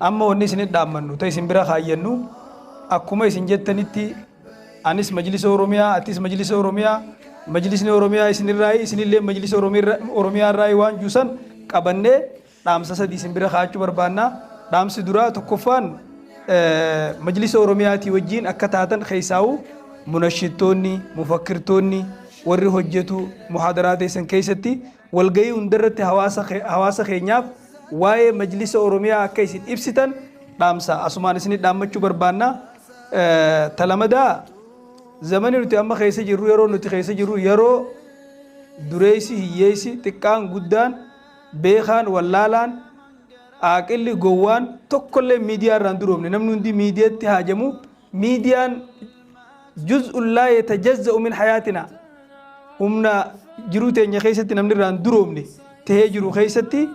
أما ونسني دامنو تيسن برا خاينو أكما يسن جتنيتي أنيس مجلس أوروميا أتيس مجلس أوروميا مجلس أوروميا يسن الرأي يسن اللي مجلس أوروميا الرأي وان جوسن كابنة دامسا سدي سن برا خاچو بربانا دامس درا تكفان مجلس أوروميا تيوجين أكتاتن خيساو منشطوني مفكرتوني ورّي هجتو محاضرات يسن كيستي والجاي وندرت حواسا خينياف واي مجلس أوروميا كيسين إبسيتن دامسا أسمان سني دامتشو بربانا تلامدا زمان نتي أما خيسة جرو يرو نتي خيسة جرو يرو دريسي هيسي تكان قدان بيخان واللالان أكل جوان تكل ميديا راندروم نمن دي ميديا تهاجمو ميديان جزء لا يتجزأ من حياتنا همنا جرو تاني خيستي نمن راندروم ني تهجرو خيستي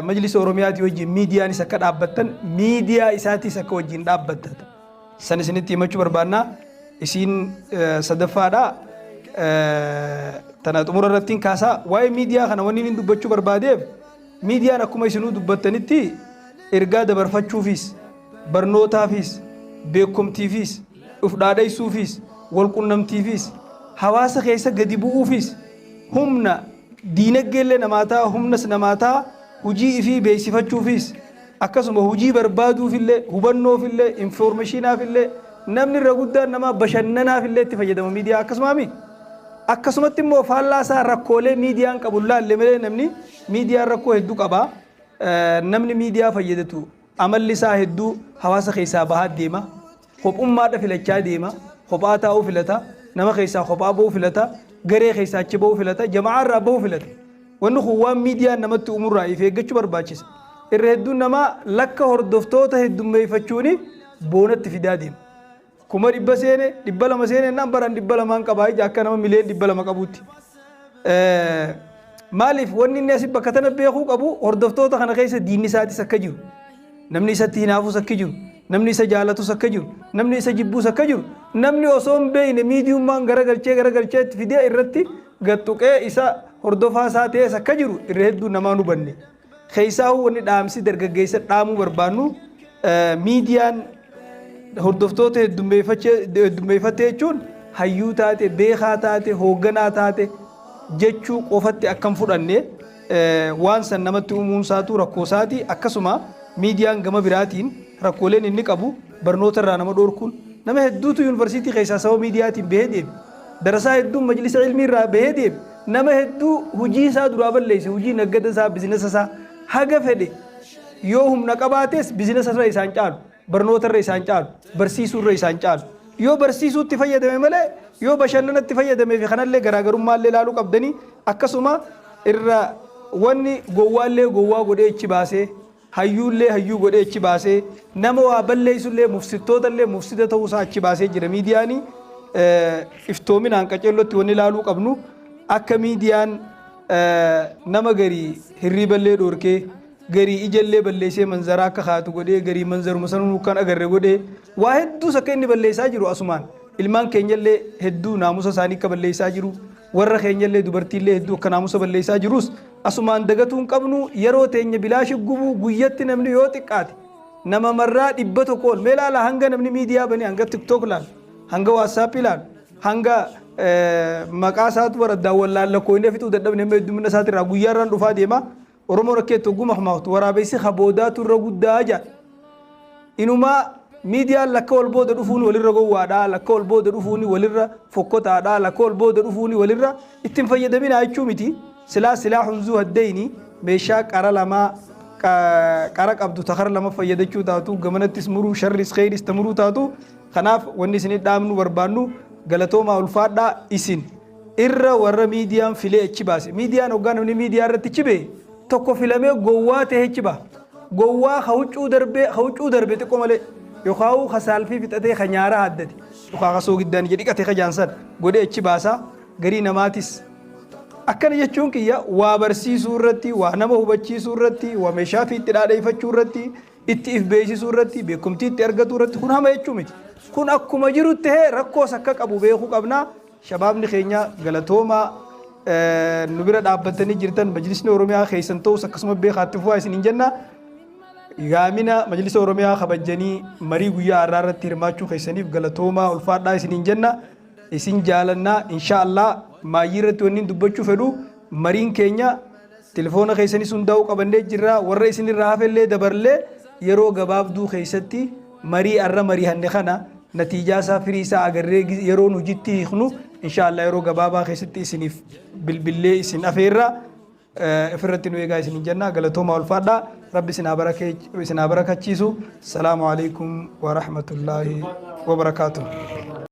مجلس أوروميا تيوجي ميديا نسكت أبتن ميديا إساتي سكوجين أبتن سنتي ما تشوف بربانا إسين صدفادا تنا تمر رتين كاسا واي ميديا خنا وني ندو بتشوف برباديف ميديا نكما يسنو دبتنتي إرجع دبر فتشوفيس برنوتا فيس بيكم تيفيس أفرادي سوفيس والكونم تيفيس حواس خيسة قديبو فيس همنا دينك جل نماتا همنس نماتا هجي في بيسفة فيس أكسم هجي بربادو في الله هبنو في الله إنفورميشنا في الله نمن الرجودة نما بشننا في الله تفجد ميديا أكسم أمي أكسم تيمو فالله سا ركولة ميديا كابولا اللي مله نمني ميديا ركو هدو كبا نمني ميديا فجدتو عمل لسا هدو حواس خيسا بهاد ديما خب أمة في الأشياء ديما خب آتا أو فلتا نما خيسا خب أبو فلتا غري خيسا تشبو فلتا جماعة ربو فلتا وانو خوان ميديا نمت أمور رأي في جتش برباچس الرهدو نما لك هردفتو تهدو ميفتشوني بونت في دادين كمر إبسينه دبلا مسينه نمبران دبلا مان كباي جاكا نما ملين دبلا مكابوتي مالف واني الناس بكتنا بيخو كابو هردفتو تخنا خيسا ديني ساتي سكجو نمني ساتي نافو سكجو نمني سجالتو سكجو نمني سجبو سكجو نمني أصوم بين ميديوم مان غرغلچه فيديا إرتي غتوكه إسا هردفا ساتي سكجو إرهدو نمانو بني خيساو وني دامسي درغغيسا دامو بربانو ميديان هردفتوته دمبيفتة جون hayyuu taate beekaa taate hoogganaa taate jechuu qofatti akkam fudhanne waan san namatti uumuun saatu rakkoo saati akkasuma miidiyaan gama biraatiin rakkooleen inni qabu barnoota irraa nama dhoorkuun nama hedduutu yuunivarsiitii keessaa sababa miidiyaatiin bahee deeme darasaa hedduun majlisa ilmii irraa bahee deeme nama hedduu hujii isaa duraa balleesse hujii naggada isaa bizinesa isaa haga fedhe yoo humna qabaates bizinesa irra isaan caalu barnoota irra isaan caalu barsiisuu irra isaan caalu yoo barsiisuutti fayyadame malee yoo bashannanatti fayyadame fi kanallee garaagarummaanlee ilaaluu qabdanii akkasuma irra wanni gowwaallee gowwaa godhee ichi baasee hayyuullee hayyuu godhee ichi baasee nama waa balleessullee mufsitootallee mufsita ta'uusaa ichi baasee jira miidiyaanii iftoominaan qaceellotti wanni ilaaluu qabnu akka miidiyaan nama garii hirriiballee dhoorkee garii ijallee balleessee manzara akka haatu godhee garii manzaruma sanuu kan agarre godhee waa hedduu akka inni balleessaa jiru asumaan ilmaan keenyallee hedduu naamusa isaanii akka balleessaa jiru warra keenyallee dubartiillee hedduu akka naamusa balleessaa jirus asumaan dagatuun qabnu yeroo teenya bilaashi gubuu guyyatti namni yoo xiqqaate nama marraa 100 mee laala hanga namni miidiyaa bane hanga tiktok laal hanga whatsapp laal hanga maqaa isaatu waraddaa wallaalla koinee fituu dadhabne heddumina isaatirraa guyyaarraan dhufaa deema oromoo rakkeetu guma hamaatu waraabessi khaboodaatu irra guddaa jaa inuma miidiyaa lakka wal booda dhufuun walirra gowwaadhaa lakka wal booda dhufuun walirra fokkotaadhaa lakka wal booda dhufuun walirra ittiin fayyadaminaa jechuu miti silaa hunzuu haddayni meeshaa qara lamaa qara qabdu takara lama fayyadachuu taatu gamanattis muruu sharris khayris tamuruu taatu kanaaf wanni isin dhaamnu barbaannu galatoomaa ulfaadhaa isin irra warra miidiyaan filee achi baase miidiyaan hoggaa namni miidiyaa irratti chibee tokko filamee gowwaa ta'e chiba gowwaa hawuccuu darbe xiqqoo malee yookaan khasaalfii fixatee khanyaara haddati yookaan kasoo giddaan jedhi qatee khajaansan godhee achi baasaa garii namaatis akkana jechuun kiyya waa barsiisuu irratti waa nama hubachiisuu irratti waa meeshaa fi itti dhaadheeffachuu irratti itti if beeksisuu irratti beekumtii itti argatuu irratti kun hama jechuu miti kun akkuma jirutti ta'ee rakkoos akka qabu beekuu qabnaa shabaabni keenya galatoomaa nu bira dhaabbatanii jirtan majlisni oromiyaa keessan ta'us akkasuma beekaatti fufaa isin hin jenna gaamina majlisa oromiyaa kabajanii marii guyyaa arraarratti hirmaachuu keessaniif galatoomaa ulfaadhaa isiniin jenna isin jaalannaa inshaallah maayirratti wanni dubbachuu fedhu mariin keenya telefoona keessanii hundaa'uu qabannee jirra warra isin irraa hafellee dabarlee yeroo gabaabduu keessatti marii arra marii hanne kana natiijaa isaa firii isaa agarree yeroo nujitti hiiknu inshaallah yeroo gabaabaa keessatti isiniif bilbillee isin afeerra ifirratti nu eegaa isin jenna galatooma ulfaadha rabbi isin barakachiisu salaamu alaykum wa rahmatullahi wa barakatuh